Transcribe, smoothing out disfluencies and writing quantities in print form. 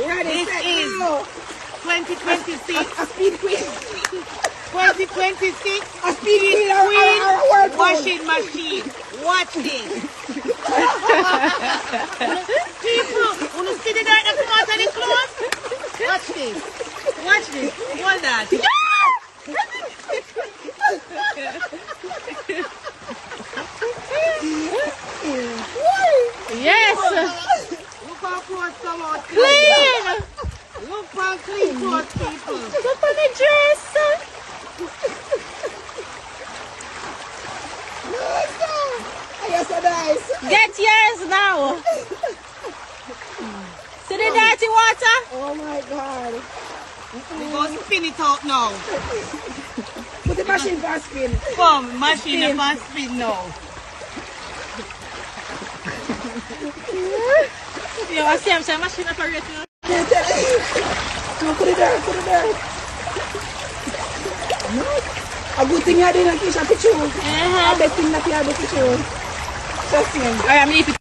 Ready, This set, is go. 2026. A speed queen. 2026. A speed queen or a world Washing machine. Watch this. People, wanna see the guy that come out of the clothes? Watch this. Watch this. Hold that. Yes. Look how clothes come out Clean. Look how clean clothes, people. Look on the dress. You're so nice. Get yours now. See the dirty water? Oh my God. We go spin it out now. Put the machine for a spin. Come, machine up and spin now. Yo, I see I'm saying machine operator. No, put it there, put it there. No. A good thing you didn't kiss a picture. A bad thing that you had a picture. Just me. Alright, I'm leaving.